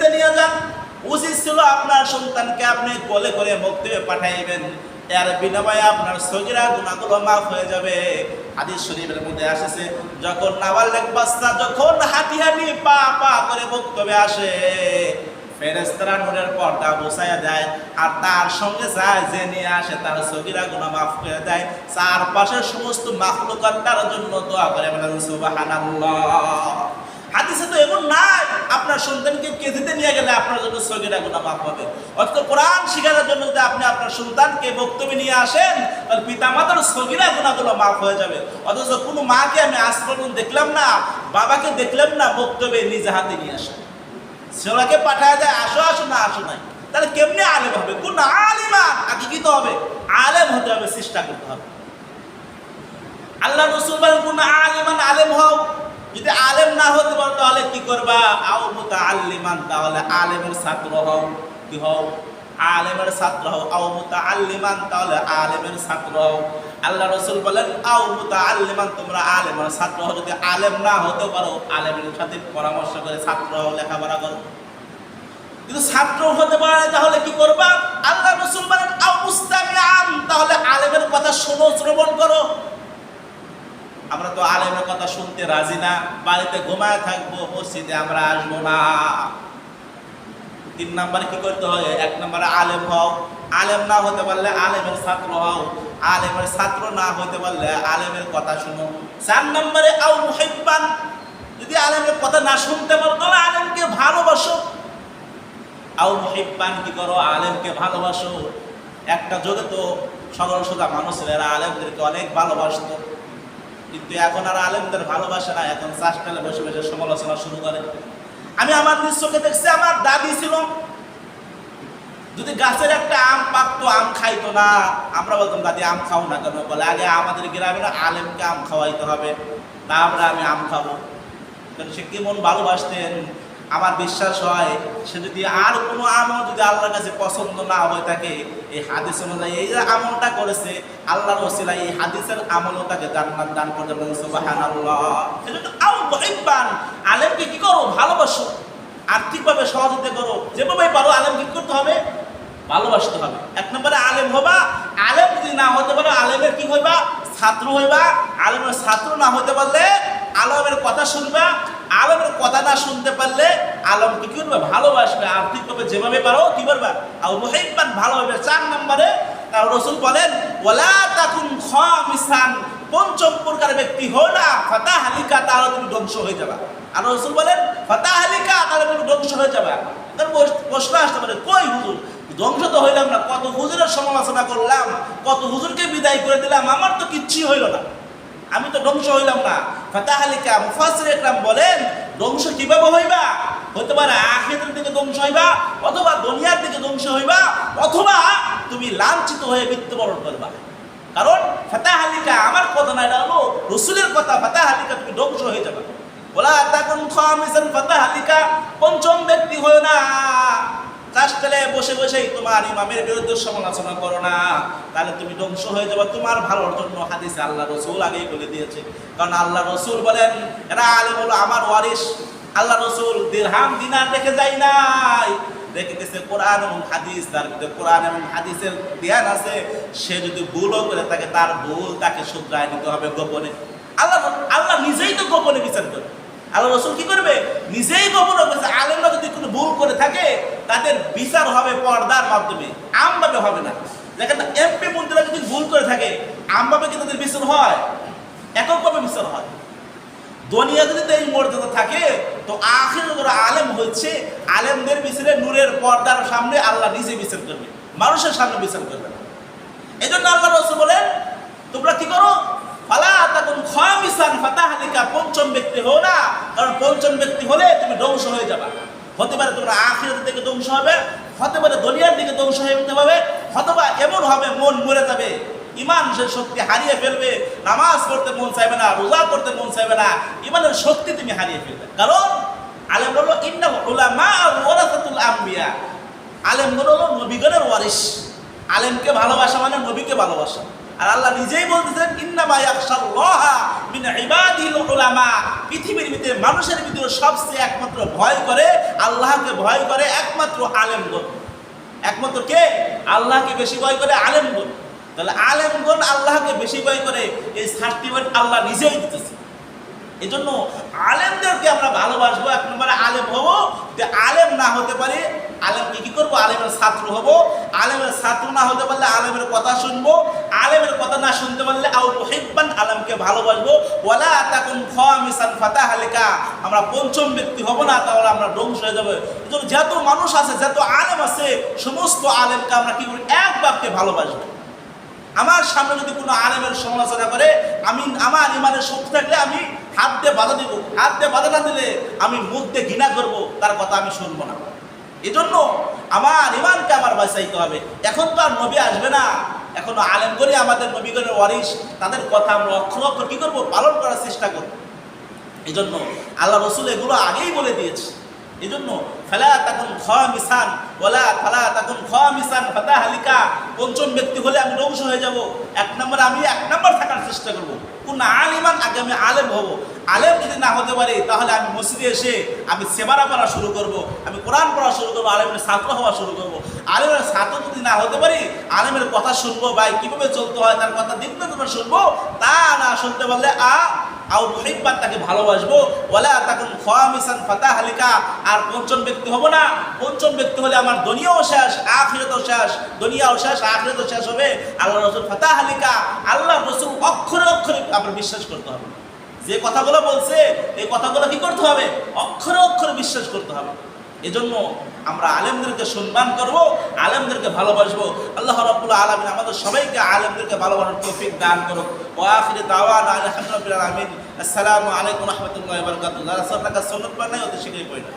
কেজিতে নিয়ে যান। উচিত ছিল আপনার সন্তানকে আপনি কোলে করে মক্তবে পাঠাইবেন, এর বিনিময়ে আপনার সগীরা গুনাহগুলো মাফ হয়ে যাবে। হাদিস শরীফের মধ্যে আসছে, যখন নাবালেগ বাচ্চা যখন হাঁটি হাঁটি পা পা করে মক্তবে আসে, ফেরেশতারা নূরের পর্দা বসায়া দেয়, আর তার সঙ্গে যায় যে নিয়ে আসে তার সগীরা গুনাহ মাফ করে দেয়। চারপাশের সমস্ত মাখলুকাত তার জন্য দোয়া করে, বলেন সুবহানাল্লাহ। হাদিসে তো এমন নাই আপনার সন্তানকে কেজিতে নিয়ে গেলে আপনার জন্য সগীরা গুনাহ মাফ হবে। অথচ কোরআন শিখানোর জন্য যদি আপনি আপনার সন্তানকে বক্তব্যে নিয়ে আসেন, তাহলে পিতামাতার সগীরা গুনাহগুলো মাফ হয়ে যাবে। অথচ কোনো মাকে আমি আজ পর্যন্ত দেখলাম না, বাবাকে দেখলাম না বক্তব্যে নিজে হাতে নিয়ে আসে, ছেলেকে পাঠায় দেয়, আসো আসো না আসো নাই। তাহলে কেমনি আলেম হবে? কোন আলিমান আগে কি হবে? আলেম হতে হবে, চেষ্টা করতে হবে। আল্লাহ রাসূল বলেন, কোন আলিমান আলেম হও। যদি আলেম না হতে পারো তাহলে কি করবা? আও মুতাআল্লিমান, তাহলে আলেমের ছাত্র হও। কি হও? আলেমের ছাত্র হও। আও মুতাআল্লিমান, তাহলে আলেমের ছাত্র হও। আল্লাহ রাসূল বলেন, আও মুতাআল্লিমান, তোমরা আলেমের ছাত্র হও। যদি আলেম না হতে পারো, আলেমের সাথে পরামর্শ করে ছাত্র হও, লেখাপড়া করো। কিন্তু ছাত্র হতে পারে তাহলে কি করবা? আল্লাহ রাসূল বলেন, আও মুস্তামিআন, তাহলে আলেমের কথা শোনো, শ্রবণ করো। আমরা তো আলেমের কথা শুনতে রাজি না, বাড়িতে ঘুমায় থাকবো, মসজিদে আমরা আসবো না। 3 নম্বরে কি করতে হয়? 1 নম্বরে আলেম হও। আলেম না হতে পারলে আলেমের ছাত্র হও। আলেমের ছাত্র না হতে পারলে আলেমের কথা শুনো। 4 নম্বরে আও মুহিব্বান, যদি আলেমের কথা না শুনতে পারো তাহলে আলেমকে ভালোবাসো। আও মুহিব্বান, কি করো? আলেমকে ভালোবাসো। একটা যুগে তো সরল সোজা মানুষেরা আলেমদেরকে অনেক ভালোবাসতো, কিন্তু এখন আর আলেমদের ভালোবাসে না, এখন চাষটালে বসে বসে সমালোচনা শুরু করে। আমি আমার নিজ চোখে দেখছি, আমার দাদি ছিল, যদি গাছের একটা আম পাকতো, আম খাইতো না, আমরা বলতাম দাদি আম খাও না কেন? বলে আগে আমাদের গ্রামে আলেমকে আম খাওয়াইতে হবে, তারপরে আমি আম খাবো। সে কেমন ভালোবাসতেন! আমার বিশ্বাস হয় সে যদি আর কোনো আমল যদি আল্লাহর কাছে পছন্দ না হয়ে থাকে, এই হাদিস অনুযায়ী এই যে আমলটা করেছে আল্লাহর ওসিলায়, এই হাদিসের আমলও তাকে জান্নাত দান করতে পারেন। সুবহানাল্লাহ। এজন্য আও মুহিব্বান, আলেমকে কি করো? ভালোবাসো, আর্থিকভাবে সহযোগিতা করো, যেভাবে পারো আলেমকে কি করতে হবে? ভালোবাসতে হবে। 1 নম্বরে আলেম হবা। আলেম যদি না হতে পারো, আলেমের কি হইবা? ছাত্র হইবা। আলেমের ছাত্র না হতে পারলে আলেমের কথা শুনবা। আলেমের কথা না শুনতে পারলে আলেমকে কি করবে? ভালোবাসবে, আর্থিকভাবে যেভাবে পারো কি করবা? আও মুহিব্বান, ভালোভাবে। 4 নম্বরে রাসূল বলেন, ওয়ালা তাকুন খামিসান, 5ম প্রকার ব্যক্তি হও না ফাতাহালিকা, তাহলে তুমি ধ্বংস হয়ে যাবা। আর রাসূল বলেন ফাতাহালিকা, তাহলে তুমি ধ্বংস হয়ে যাবা। তার প্রশ্ন আসতে পারে, কই হুজুর, ধ্বংস তো হইলাম না, কত হুজুরের সমালোচনা করলাম, কত হুজুরকে বিদায় করে দিলাম, আমার তো কিচ্ছুই হইল না, আমি তো ধ্বংস হইলাম না। ফাতাহালিকা, মুফাসসির ইকরাম বলেন, ধ্বংস কিভাবে হইবা? হতে পারে আখিরাতের দিকে ধ্বংস হইবা, অথবা দুনিয়ার দিকে ধ্বংস হইবা, অথবা তুমি লাঞ্ছিত হয়ে মৃত্যুবরণ করবা। কারণ ফাতাহালিকা আমার কথা না, এটা হলো রাসূলের কথা। ফাতাহালিকা, তুমি ধ্বংস হয়ে যাবে। ওয়ালা তাকুন খামিসান ফাতাহালিকা, 5ম ব্যক্তি হয় না চাষতলে বসে বসেই তোমার ইমামের বিরুদ্ধে সমালোচনা করো না, তাহলে তুমি ধ্বংস হয়ে যাবে। তোমার ভালোর জন্য হাদিসে আল্লাহ রাসূল আগেই বলে দিয়েছে। কারণ আল্লাহ রাসূল বলেন, এরা আলেম হলো আমার ওয়ারিস। আল্লাহ রাসূল দিরহাম দিনার রেখে যায় নাই, রেখে দিয়েছে কোরআন এবং হাদিস। তার ভিতরে কোরআন এবং হাদিসের জ্ঞান আছে। সে যদি ভুলও করে থাকে, তার ভুল তাকে শুধরায় নিতে হবে গোপনে। আল্লাহ নিজেই তো গোপনে বিচার করে। আল্লাহ রাসূল কি করবে? নিজেই গোপনে বলেছে, আলেমরা যদি কোনো ভুল করে থাকে তাদের বিচার হবে পর্দার মাধ্যমে, আমভাবে হবে না। দেখেন এমপি মন্ত্রীরা যদি ভুল করে থাকে, আমভাবে কি তাদের বিচার হয়? এককভাবে বিচার হয়। দুনিয়া যদি এই মর্যাদা থাকে, তো আখিরাতে যারা আলেম হচ্ছে, আলেমদের বিচারে নূরের পর্দার সামনে আল্লাহ নিজে বিচার করবে, মানুষের সামনে বিচার করবে না। এই জন্য আল্লাহ রাসূল বলেন, তোমরা কি করো? ফালা তাকুন খামিসান ফাতাহালিকা, 5ম ব্যক্তি হও না, কারণ 5ম ব্যক্তি হলে তুমি ধ্বংস হয়ে যাবে। হতে পারে তোমরা আখিরাতের দিকে ধ্বংস হবে, হতে পারে দুনিয়ার দিকে ধ্বংস হয়ে যেতে হবে, অথবা এমন হবে মন মরে যাবে, ইমানের শক্তি হারিয়ে ফেলবে, নামাজ পড়তে মন চাইবে না, রোজা করতে মন চাইবে না, ইমানের শক্তি তুমি হারিয়ে ফেলবে। কারণ আলেম হলো ইন্নাল উলামা ওয়ারাসাতুল আম্বিয়া, আলেম হলো নবীগণের ওয়ারিস। আলেমকে ভালোবাসা মানে নবীকে ভালোবাসা। আর আল্লাহ নিজেই বলতেছেন ইন্নামা ইয়াখশাল্লাহা মিন ইবাদিল উলামা, পৃথিবীর ভিতরে মানুষের ভিতরে সবচেয়ে একমাত্র ভয় করে, আল্লাহকে ভয় করে একমাত্র আলেমগণ। একমাত্র কে? আল্লাহকে বেশি ভয় করে আলেমগণ। তাহলে আলেমগণ আল্লাহকে বেশি ভয় করে, এই সার্টিফিকেট আল্লাহ নিজেই দিতেছে। এই জন্য আলেমদেরকে আমরা ভালোবাসবো। এক নম্বরে আলেম হবো, যে আলেম না হতে পারে আলেমকে কি করবো? আলেমের ছাত্র হব। আলেমের ছাত্র না হতে পারলে আলেমের কথা শুনবো। আলেমের কথা না শুনতে পারলে আও মুহিব্বান, আলেমকে ভালোবাসবো। ওয়ালা তাকুন খামিসান ফাতাহালিকা, আমরা পঞ্চম ব্যক্তি হব না, তাহলে আমরা ধ্বংস হয়ে যাবে। এজন্য যত মানুষ আছে, যত আলেম আছে, সমস্ত আলেমকে আমরা কি করি? এক বাপকে ভালোবাসবো। আমার সামনে যদি কোনো আলেমের সমালোচনা করে, আমি আমার ইমানের শক্তি থাকলে আমি হাত দিয়ে বাধা দিব। হাত দিয়ে বাধা না দিলে আমি মুখ দিয়ে ঘৃণা করবো, তার কথা আমি শুনবো না। এই জন্য আমার ইমানকে আমার বাঁচাইতে হবে। এখন তো আর নবী আসবে না, এখন আলেম করে আমাদের নবীগণের ওয়ারিস, তাদের কথা আমরা অক্ষর অক্ষর কী করবো? পালন করার চেষ্টা করবো। এই জন্য আল্লাহ রসুল এগুলো আগেই বলে দিয়েছে। এই জন্য ফালা তাকুন খামিসান ওয়ালা ফালা তাকুন খামিসান ফাতাহালিকা, পঞ্চম ব্যক্তি হলে আমি ধ্বংস হয়ে যাব। এক নম্বরে আমি এক নম্বর থাকার চেষ্টা করবো। কোন আলিমান, আগে আমি আলেম হব। আলেম যদি না হতে পারি, তাহলে আমি মসজিদে এসে আমি সেবারা পড়া শুরু করব, আমি কোরআন পড়া শুরু করবো, আলেমের ছাত্র হওয়া শুরু করবো। আলেমের ছাত্র যদি না হতে পারি, আলেমের কথা শুনবো, ভাই কীভাবে চলতে হয় তার কথা দিন তোমার শুনবো। তা না শুনতে পারলে আও মুহিব্বান, তাকে ভালোবাসবো। ওয়ালা তাকুন খামিসান ফাতাহালিকা, আর পঞ্চম ব্যক্তি হব না। পঞ্চম ব্যক্তি হলে আমার দুনিয়াও শেষ, আখিরাতও শেষ। দুনিয়াও শেষ, আখিরাতও শেষ হবে। আল্লাহ রাসূল ফাতাহালিকা, আল্লাহ রাসূল অক্ষরে অক্ষরে আপনার বিশ্বাস করতে হবে। যে কথাগুলো বলছে, এই কথাগুলো কি করতে হবে? অক্ষরে অক্ষরে বিশ্বাস করতে হবে। এজন্য আমরা আলেমদেরকে সম্মান করব, আলেমদেরকে ভালোবাসবো। আল্লাহ রাব্বুল আলামিন আমাদের সবাইকে আলেমদেরকে ভালোবাসার তৌফিক দান করুক। ওয়া আখিরু দাওয়ানা আলহামদুলিল্লাহি রাব্বিল আলামিন। আসসালামু আলাইকুম ওয়া রাহমাতুল্লাহি ওয়া বারাকাতুহু। যারা সুন্নাত পড়ে নাই, ওদের শিখে পড়ে না।